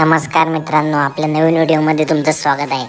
नमस्कार मित्रांनो, आपल्या नवीन व्हिडिओमध्ये तुमचं स्वागत आहे।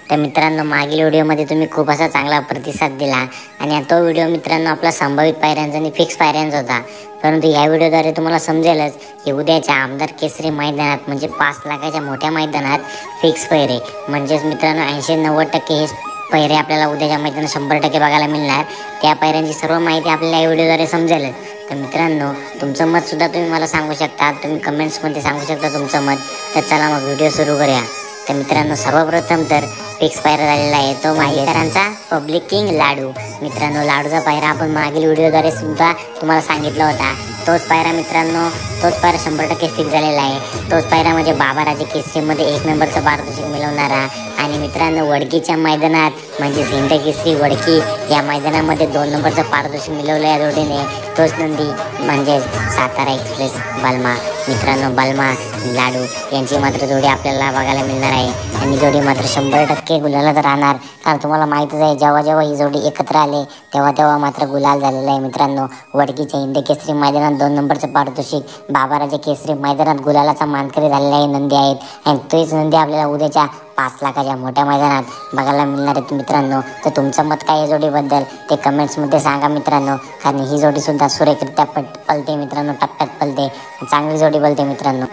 तर मित्रांनो, मागील व्हिडिओमध्ये तुम्ही खूप असा चांगला प्रतिसाद दिला आणि तो व्हिडिओ मित्रांनो आपला संभावित पायऱ्यांचा आणि फिक्स पायऱ्यांचा होता। परंतु या व्हिडिओद्वारे तुम्हाला समजेलच की उद्याच्या आमदार केसरी मैदानात म्हणजे 5 लाखाच्या मोठ्या मैदानात फिक्स पायरे म्हणजेच मित्रांनो 80-90% हे पायरे आपल्याला उद्याच्या मैदानात 100% बघायला मिळणार। त्या पायऱ्यांची सर्व माहिती आपल्याला या व्हिडिओद्वारे समजेलच। तर मित्रांनो, तुमचं मत सुद्धा तुम्ही मला सांगू शकता, तुम्ही कमेंट्समध्ये सांगू शकता तुमचं मत। तर चला मग व्हिडिओ सुरू करूया। तर मित्रांनो, सर्वप्रथम तर फिक्स पायरा झालेला आहे तो माहितरांचा पब्लिक किंग लाडू। मित्रांनो, लाडूचा पायरा आपण मागील व्हिडिओद्वारे सुद्धा तुम्हाला सांगितला होता। तोच पायरा मित्रांनो, तोच पायरा 100% फिक्स झालेला आहे। तोच पायरा म्हणजे बाबाराजे केसरीमध्ये 1 नंबरचा पारितोषिक मिळवणारा आणि मित्रांनो वडकीच्या मैदानात म्हणजे हिंद केसरी वडकी या मैदानामध्ये 2 नंबरचा पारितोषिक मिळवलं या जोडीने। तोच नंदी म्हणजे सातारा एक्सप्रेस बलमा। मित्रांनो, बलमा लाडू यांची मात्र जोडी आपल्याला बघायला मिळणार आहे आणि जोडी मात्र 100% गुलालात राहणार। कारण तुम्हाला माहितीच आहे, जेव्हा जेव्हा ही जोडी एकत्र आले तेव्हा मात्र गुलाल झालेला आहे। मित्रांनो, वडकीच्या हिंद केसरी मैदानात 2 नंबरचं पारितोषिक, बाबाराजे केसरी मैदानात गुलालाचा मानकरी झालेला आहे नंदी आहेत आणि तोच नंदी आपल्याला उद्याच्या 5 लाखाच्या मोठ्या मैदानात बघायला मिळणार आहेत मित्रांनो। तर तुमचं मत काय या जोडीबद्दल ते कमेंट्समध्ये सांगा मित्रांनो। कारण ही जोडीसुद्धा सुरेखरित्या पलते मित्रांनो, टप्प्यात पलते, चांगली जोडी पलते मित्रांनो।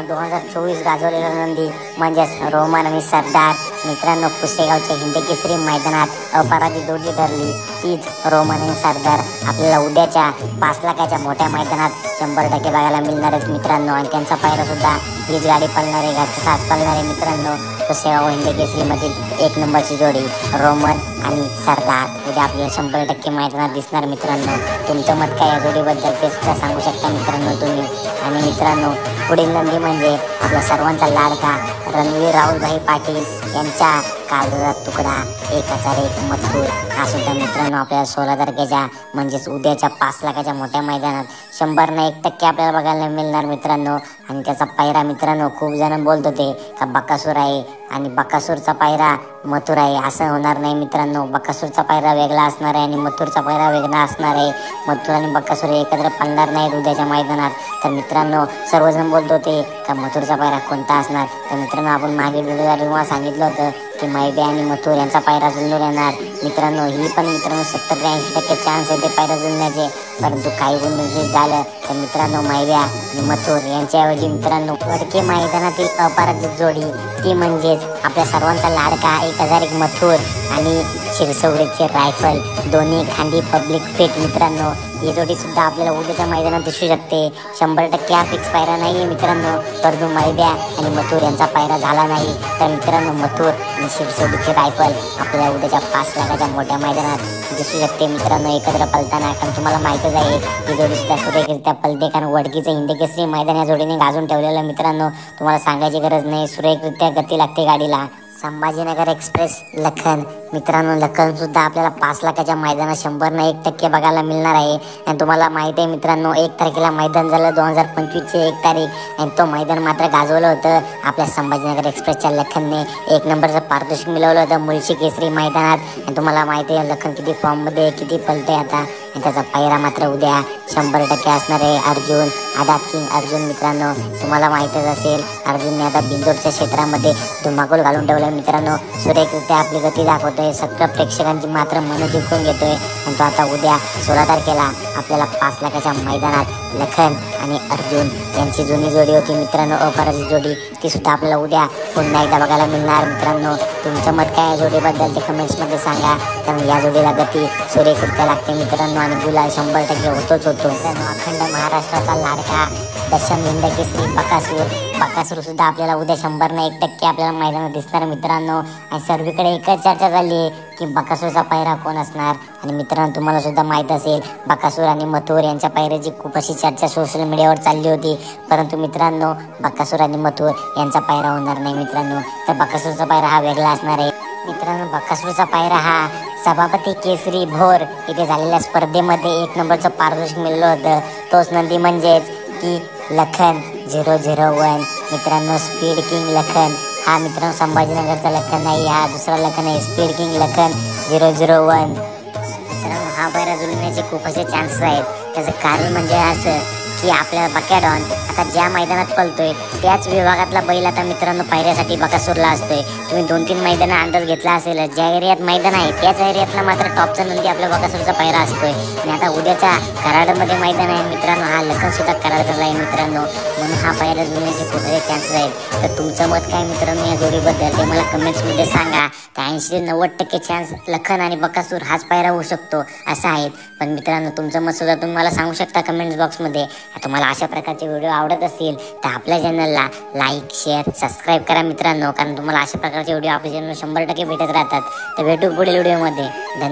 2024 गाजवलेला नंदी म्हणजेच रोमन आणि सरदार मित्रांनो पुसेगावच्या हिंद केसरी मैदानात अपराजित जोडी ठरली। तीच रोमन आणि सरदार आपल्याला उद्याच्या 5 लाखाच्या मोठ्या मैदानात 100% बघायला मिळणार आहेत मित्रांनो। आणि त्यांचा पायरा सुद्धा हीच गाडी पळणार आहे, घरचा साथ पळणार आहे मित्रांनो। पुसेगाव हिंद केसरीमधील 1 नंबरची जोडी रोमन आणि सरदार उद्या आपल्याला 100% मैदानात दिसणार मित्रांनो। तुमचं मत काय या जोडीबद्दल ते सुद्धा सांगू शकता मित्रांनो तुम्ही। आणि मित्रांनो, पुढील नंदी म्हणजे आपला सर्वांचा लाडका रणवीर राहुलभाई पाटील यांच्या काळजाचा तुकडा 1,001 मथुर। हा सुद्धा मित्रांनो आपल्याला 16 तारखेच्या म्हणजेच उद्याच्या 5 लाखाच्या मोठ्या मैदानात 100% आपल्याला बघायला मिळणार मित्रांनो। आणि त्याचा पायरा मित्रांनो खूप जण बोलत होते का बकासूर आहे आणि बकासूरचा पायरा मथुर आहे, असं होणार नाही मित्रांनो। बकासूरचा पायरा वेगळा असणार आहे आणि मथुरचा पायरा वेगळा असणार आहे। मथुर आणि बकासूर एकत्र पळणार नाहीत उद्याच्या मैदानात। तर मित्रांनो, सर्वजण बोलत होते का मथुरचा पायरा कोणता असणार। तर मित्रांनो, आपण मागील व्हिडिओद्वारे तुम्हाला सांगितलं होतं की मायबे आणि मथुर यांचा पायरा जुळून येणार मित्रांनो। ही पण मित्रांनो 70 ते 80% चान्स आहे ते पायरा जुळण्याचे। परंतु काही गुण झालं तर मित्रांनो मायब्या आणि मथुर यांच्याऐवजी मित्रांनो वडके मैदानातील अपराजित जोडी ती म्हणजेच आपल्या सर्वांचा लाडका 1,001 मथुर आणि शिरसवडीचे रायफल दोन्ही खांदी पब्लिक फिट मित्रांनो। ही जोडी सुद्धा आपल्याला उद्याच्या मैदानात दिसू शकते। 100% हा फिक्स पायरा नाही आहे मित्रांनो। परंतु मायब्या आणि मथुर यांचा पायरा झाला नाही तर मित्रांनो मथुर आणि शिरसवडीचे रायफल आपल्याला उद्याच्या 5 लाखाच्या मोठ्या मैदानात दिसू शकते मित्रांनो एकत्र पलताना। कारण तुम्हाला माहीतच आहे ही जोडी सुद्धा सुरेखरित्या पलते, कारण वडकीचं हिंद केसरी मैदान या जोडीने गाजून ठेवलेलं मित्रांनो। तुम्हाला सांगायची गरज नाही, सुरेखरित्या गती लागते गाडीला। संभाजीनगर एक्सप्रेस लखन मित्रांनो, लखन सुद्धा आपल्याला 5 लाखाच्या मैदानात 100% बघायला मिळणार आहे। आणि तुम्हाला माहिती आहे मित्रांनो, 1 तारखेला मैदान झालं 2025ची 1 तारीख आणि तो मैदान मात्र गाजवलं होतं आपल्या संभाजीनगर एक्सप्रेसच्या लखनने। 1 नंबरचं पारितोषिक मिळवलं होतं मुळशी केसरी मैदानात। आणि तुम्हाला माहिती आहे लखन किती फॉर्ममध्ये किती पलते आता। आणि त्याचा पायरा मात्र उद्या 100% असणार आहे अर्जुन आदात किंग अर्जुन मित्रांनो। तुम्हाला माहीतच असेल अर्जुनने आता बिंदोडच्या क्षेत्रामध्ये धुमाकूळ घालून ठेवलं मित्रांनो। सुरेखरित्या आपली गती दाखवतोय, सगळ्या प्रेक्षकांची मात्र मन जिंकून घेतोय। आणि तो आता उद्या 16 तारखेला आपल्याला 5 लाखाच्या मैदानात लखन आणि अर्जुन यांची जुनी जोडी होती मित्रांनो, अपराजित जोडी, ती सुद्धा आपल्याला उद्या पुन्हा एकदा बघायला मिळणार मित्रांनो। तुमचं मत काय या जोडीबद्दल ते कमेंट्समध्ये सांगा। कारण या जोडीला गती सुरेखरित्या लागते मित्रांनो आणि गुलाल 100% होतोच होतो मित्रांनो। अखंड महाराष्ट्राचा लाडका दशम हिंद केसरी बकासूर सुद्धा आपल्याला उद्या 100% आपल्याला मैदानात दिसणार मित्रांनो। आणि सर्वीकडे एकच चर्चा झाली आहे की बकासूरचा पायरा कोण असणार। आणि मित्रांनो, तुम्हाला सुद्धा माहीत असेल बकासूर आणि मथुर यांच्या पायऱ्याची खूप अशी चर्चा सोशल मीडियावर चालली होती। परंतु मित्रांनो, बकासूर आणि मथुर यांचा पायरा होणार नाही मित्रांनो। तर बकासूरचा पायरा हा वेगळा असणार आहे मित्रांनो। बकासूरचा पायरा हा सभापती केसरी भोर इथे झालेल्या स्पर्धेमध्ये 1 नंबरचं पारितोषिक मिळलं होतं। तोच नंदी म्हणजेच की लखन 001 मित्रांनो, स्पीड किंग लखन। हा मित्रांनो संभाजीनगरचा लखन नाही, हा दुसरा लखन आहे, स्पीड किंग लखन 001 मित्रांनो। हा पायरा जुळण्याचे खूप असे चान्सेस आहेत। त्याचं कारण म्हणजे असं की की आपल्या बकॅडॉन आता ज्या मैदानात पळतोय त्याच विभागातला बैल आता मित्रांनो पायऱ्यासाठी बकासूरला असतोय. तुम्ही 2-3 मैदानं अंदाज घेतला असेल, ज्या एरियात मैदान आहे त्याच एरियातला मात्र टॉपचा नंदी आपल्या बकासूरचा पायरा असतोय. आणि आता उद्याच्या कराडमध्ये मैदान आहे मित्रांनो, हा लखन सुद्धा कराडचा आहे मित्रांनो, म्हणून हा पायरा जुळण्याचे खूप चान्सेस आहेत. तर तुमचं मत काय मित्रांनो या जोडीबद्दल ते मला कमेंट्समध्ये सांगा. त्या 80 ते 90% चान्स लखन आणि बकासूर हाच पायरा होऊ शकतो असं आहे. पण मित्रांनो तुमचं मत सुद्धा तुम्ही मला सांगू शकता कमेंट्स बॉक्समध्ये. तुम्हाला अशा प्रकारचे व्हिडिओ आवडत असतील तर आपल्या चॅनलला लाईक शेअर सबस्क्राईब करा मित्रांनो, कारण तुम्हाला अशा प्रकारचे व्हिडिओ आपल्या चॅनलला 100% भेटत राहतात. तर भेटू पुढील व्हिडिओमध्ये.